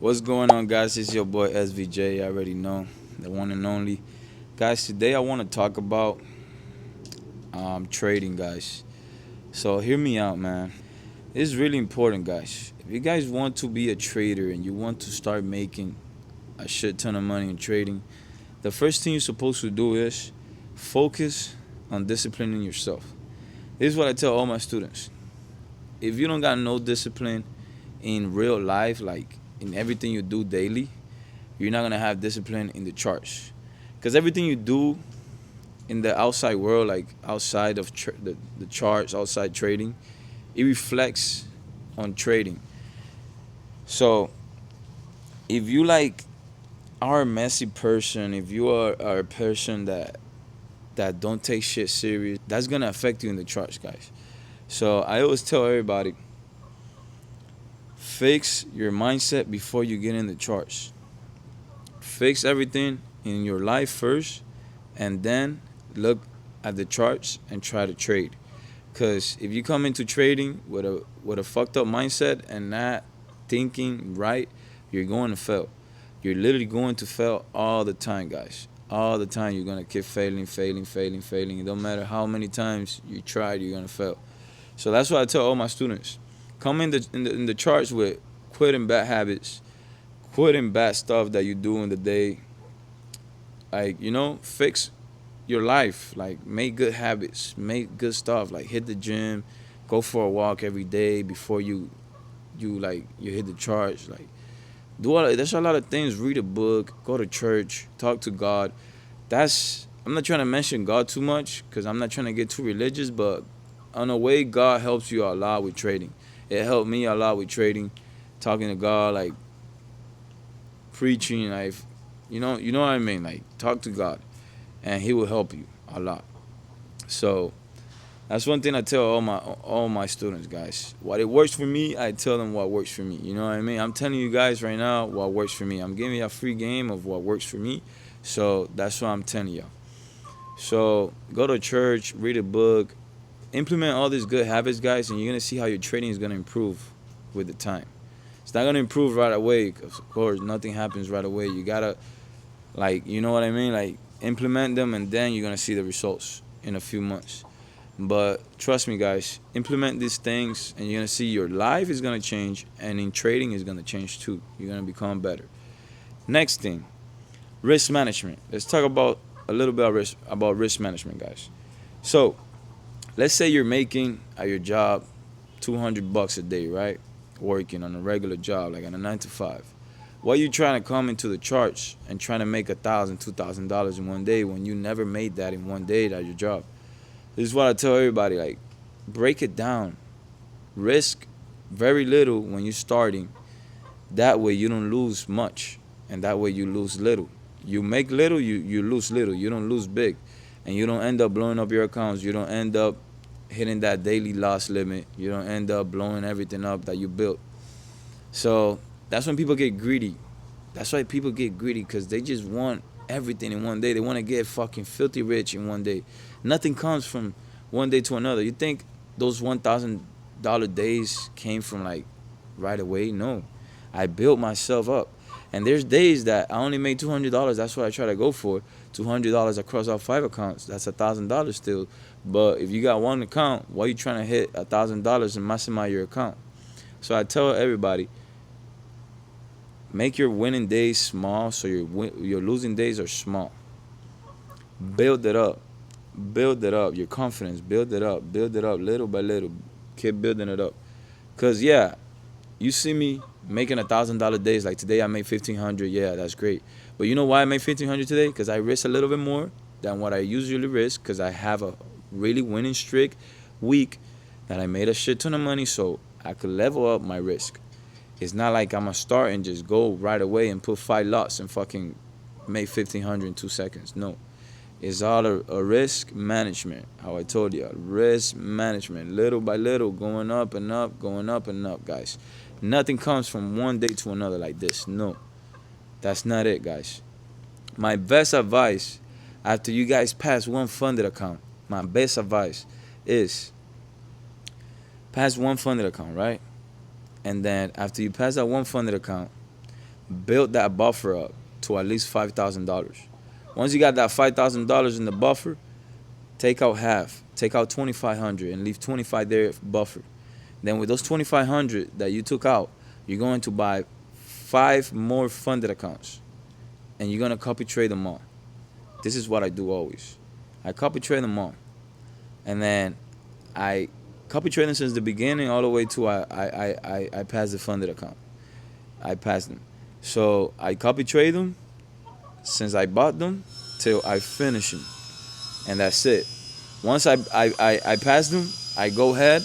What's going on, guys? It's your boy SVJ. I already know, the one and only. Guys, today I want to talk about trading, guys. So, hear me out, man. It's really important, guys. If you guys want to be a trader and you want to start making a shit ton of money in trading, the first thing you're supposed to do is focus on disciplining yourself. This is what I tell all my students. If you don't got no discipline in real life, like in everything you do daily, you're not gonna have discipline in the charts, because everything you do in the outside world, like outside of the charts, outside trading, it reflects on trading. So if you like are a messy person, if you are a person that don't take shit serious, that's gonna affect you in the charts, guys. So I always tell everybody, fix your mindset before you get in the charts. Fix everything in your life first, and then look at the charts and try to trade. Cause if you come into trading with a fucked up mindset and not thinking right, you're going to fail. You're literally going to fail all the time, guys. All the time you're gonna keep failing, failing, failing, failing. It don't matter how many times you try, you're gonna fail. So that's what I tell all my students. Come in the charts with quitting bad habits, quitting bad stuff that you do in the day. Like, fix your life. Like, make good habits, make good stuff. Like, hit the gym, go for a walk every day before you hit the charge. Like, there's a lot of things. Read a book, go to church, talk to God. That's I'm not trying to mention God too much because I'm not trying to get too religious, but on a way, God helps you a lot with trading. It helped me a lot with trading, talking to God, like preaching, like you know what I mean. Like, talk to God, and He will help you a lot. So that's one thing I tell all my students, guys. What it works for me, I tell them what works for me. You know what I mean? I'm telling you guys right now what works for me. I'm giving you a free game of what works for me. So that's what I'm telling you. So go to church, read a book, implement all these good habits, guys, and you're gonna see how your trading is gonna improve with the time. It's not gonna improve right away. Of course, nothing happens right away. You gotta, like, you know what I mean? Like, implement them, and then you're gonna see the results in a few months. But trust me, guys, implement these things, and you're gonna see your life is gonna change, and in trading is gonna change too. You're gonna become better. Next thing, risk management. Let's talk about a little bit about risk management, guys. So let's say you're making at your job $200 a day, right? Working on a regular job, like on a 9 to 5. Why you trying to come into the charts and trying to make $1,000, $2,000 in one day when you never made that in one day at your job? This is what I tell everybody. Like, break it down. Risk very little when you're starting. That way you don't lose much, and that way you lose little. You make little, you lose little. You don't lose big, and you don't end up blowing up your accounts. You don't end up hitting that daily loss limit. You don't end up blowing everything up that you built. So that's when people get greedy. That's why people get greedy, because they just want everything in one day. They want to get fucking filthy rich in one day. Nothing comes from one day to another. You think those $1,000 days came from like right away? No, I built myself up. And there's days that I only made $200. That's what I try to go for. $200 across all 5 accounts. That's $1,000 still. But if you got one account, why you trying to hit $1,000 and maximize your account? So I tell everybody, make your winning days small, so your losing days are small. Build it up. Build it up. Your confidence. Build it up. Build it up little by little. Keep building it up. Cause yeah, you see me making $1,000 days. Like today, I made 1,500. Yeah, that's great. But you know why I made 1,500 today? Cause I risk a little bit more than what I usually risk. Cause I have a really winning streak week that I made a shit ton of money, so I could level up my risk. It's not like I'm gonna start and just go right away and put 5 lots and fucking make 1,500 in 2 seconds. No, it's all a risk management. How I told you, risk management, little by little, going up and up, going up and up, guys. Nothing comes from one day to another like this. No, that's not it, guys. My best advice after you guys pass one funded account, my best advice is pass one funded account, right? And then after you pass that one funded account, build that buffer up to at least $5,000. Once you got that $5,000 in the buffer, take out half, take out 2,500 and leave 25 there buffer. Then with those 2,500 that you took out, you're going to buy 5 more funded accounts, and you're gonna copy trade them all. This is what I do always. I copy trade them all, and then I copy trade them since the beginning all the way to I pass the funded account. I pass them. So I copy trade them since I bought them till I finish them, and that's it. Once I pass them, I go ahead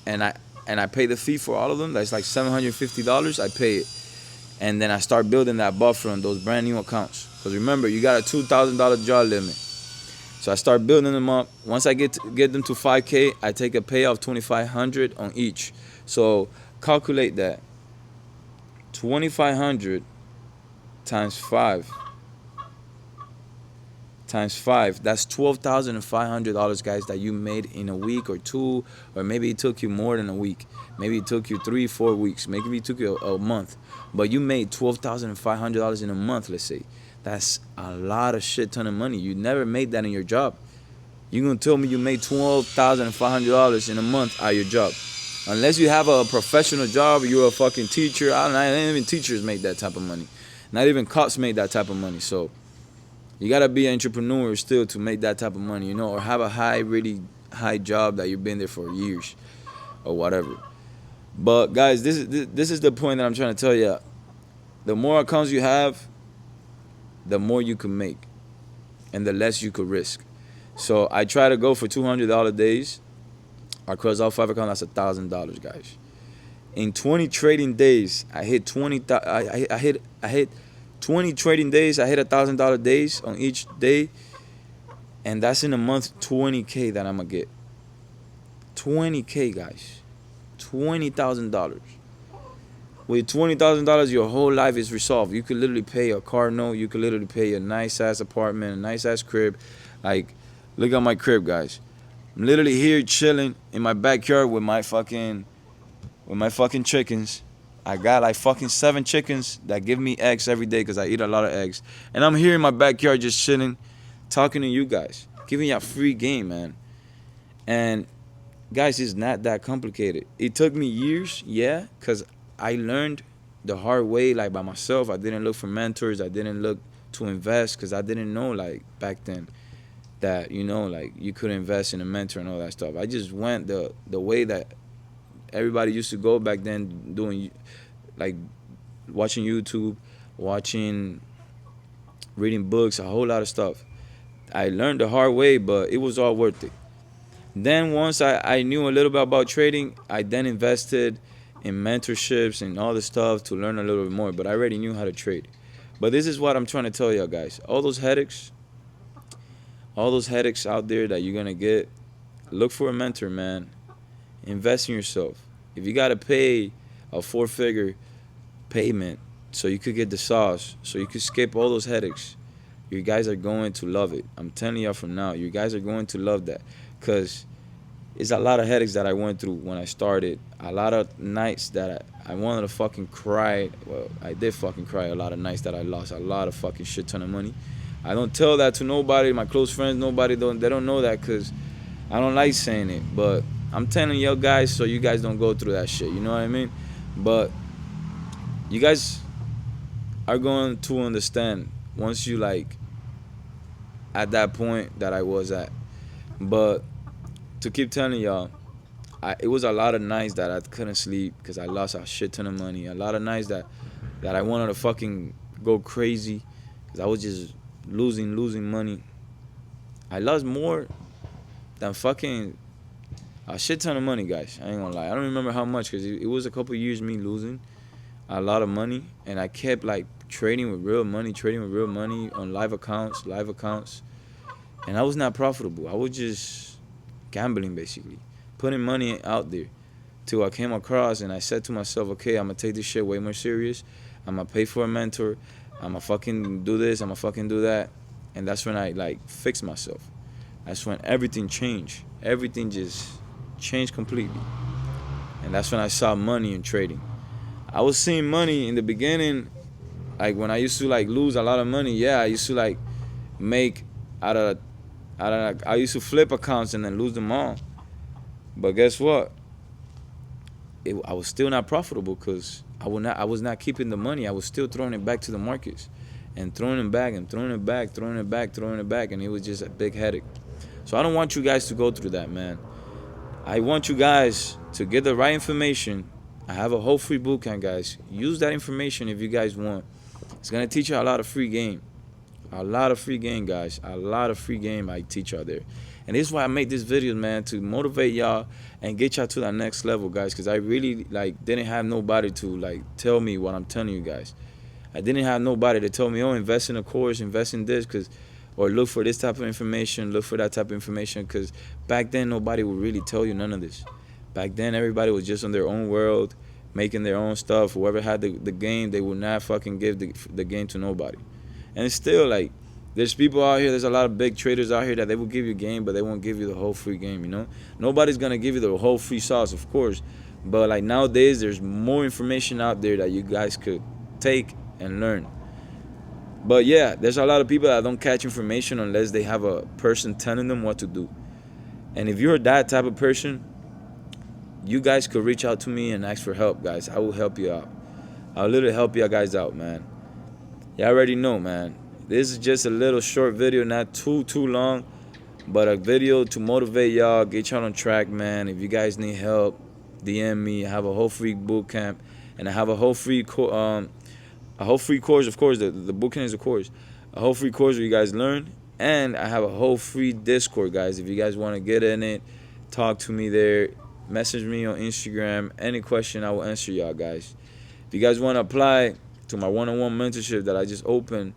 and I pay the fee for all of them. That's like $750. I pay it, and then I start building that buffer on those brand new accounts. Because remember, you got a $2,000 jar limit. So I start building them up. Once I get them to 5K, I take a payout of 2,500 on each. So calculate that. 2,500 times 5 times 5, that's $12,500, guys, that you made in a week or two, or maybe it took you more than a week. Maybe it took you 3-4 weeks. Maybe it took you a month. But you made $12,500 in a month, let's say. That's a lot of shit ton of money. You never made that in your job. You gonna tell me you made $12,500 in a month at your job? Unless you have a professional job, you're a fucking teacher. I don't know, not even teachers make that type of money. Not even cops make that type of money. So you gotta be an entrepreneur still to make that type of money, you know, or have a really high job that you've been there for years or whatever. But guys, this is the point that I'm trying to tell you. The more accounts you have, the more you can make, and the less you could risk. So I try to go for $200 days. Across all 5 accounts, that's $1,000, guys. In 20 trading days, I hit 20. I hit 20 trading days. I hit $1,000 days on each day, and that's in a month 20K that I'm gonna get. 20K, guys. $20,000. With $20,000, your whole life is resolved. You could literally pay a car note. You could literally pay a nice ass apartment, a nice ass crib. Like, look at my crib, guys. I'm literally here chilling in my backyard with my fucking chickens. I got like fucking 7 chickens that give me eggs every day because I eat a lot of eggs. And I'm here in my backyard just chilling, talking to you guys, giving you a free game, man. And guys, it's not that complicated. It took me years, yeah, because I learned the hard way, like by myself. I didn't look for mentors. I didn't look to invest because I didn't know, like, back then that, you know, like, you could invest in a mentor and all that stuff. I just went the way that everybody used to go back then, doing, like, watching YouTube, reading books, a whole lot of stuff. I learned the hard way, but it was all worth it. Then once I knew a little bit about trading, I then invested in mentorships and all this stuff to learn a little bit more, but I already knew how to trade. But this is what I'm trying to tell y'all, guys. All those headaches out there that you're gonna get, look for a mentor, man. Invest in yourself. If you gotta pay a 4-figure payment so you could get the sauce, so you could skip all those headaches, you guys are going to love it. I'm telling y'all from now, you guys are going to love that, because it's a lot of headaches that I went through when I started. A lot of nights that I wanted to fucking cry. Well, I did fucking cry a lot of nights that I lost a lot of fucking shit ton of money. I don't tell that to nobody, my close friends, nobody. They don't know that because I don't like saying it. But I'm telling you guys so you guys don't go through that shit. You know what I mean? But you guys are going to understand once you, like, at that point that I was at. But to keep telling y'all, it was a lot of nights that I couldn't sleep because I lost a shit ton of money. A lot of nights that I wanted to fucking go crazy because I was just losing money. I lost more than fucking a shit ton of money, guys. I ain't gonna lie. I don't remember how much because it was a couple years me losing a lot of money, and I kept, like, trading with real money on live accounts, and I was not profitable. I was just gambling, basically, putting money out there till I came across and I said to myself, okay, I'm gonna take this shit way more serious. I'm gonna pay for a mentor. I'm gonna fucking do this. I'm gonna fucking do that. And that's when I, like, fixed myself. That's when everything changed. Everything just changed completely. And that's when I saw money in trading. I was seeing money in the beginning Like when I used to like lose a lot of money, yeah, I used to like make out of I used to flip accounts and then lose them all. But guess what? I was still not profitable because I was not keeping the money. I was still throwing it back to the markets, and throwing it back and throwing it back, throwing it back, throwing it back, and it was just a big headache. So I don't want you guys to go through that, man. I want you guys to get the right information. I have a whole free bootcamp, guys. Use that information if you guys want. It's gonna teach you a lot of free game. A lot of free game, guys. A lot of free game I teach out there. And this is why I make this video, man, to motivate y'all and get y'all to that next level, guys. Because I really like didn't have nobody to like tell me what I'm telling you guys. I didn't have nobody to tell me, oh, invest in a course, invest in this, or look for this type of information, look for that type of information. Because back then nobody would really tell you none of this. Back then everybody was just in their own world, making their own stuff. Whoever had the game, they would not fucking give the game to nobody. And it's still like, there's people out here, there's a lot of big traders out here that they will give you game, but they won't give you the whole free game, you know? Nobody's going to give you the whole free sauce, of course. But like nowadays, there's more information out there that you guys could take and learn. But yeah, there's a lot of people that don't catch information unless they have a person telling them what to do. And if you're that type of person, you guys could reach out to me and ask for help, guys. I will help you out. I'll literally help you guys out, man. You already know, man. This is just a little short video, not too long, but a video to motivate y'all, get y'all on track, man. If you guys need help, DM me. I have a whole free boot camp, and I have a whole free course. Of course. The boot camp is a course. A whole free course where you guys learn, and I have a whole free Discord, guys. If you guys want to get in it, talk to me there. Message me on Instagram. Any question, I will answer y'all, guys. If you guys want to apply to my one-on-one mentorship that I just opened,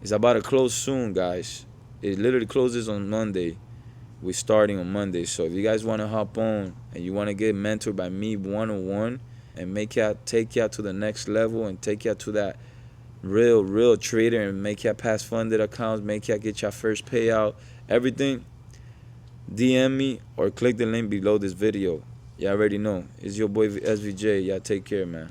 it's about to close soon, guys. It literally closes on Monday. We're starting on Monday. So if you guys want to hop on and you want to get mentored by me one-on-one and take y'all to the next level and take y'all to that real trader and make y'all pass funded accounts, make y'all get your first payout, everything, DM me or click the link below this video. Y'all already know. It's your boy SVJ. Y'all take care, man.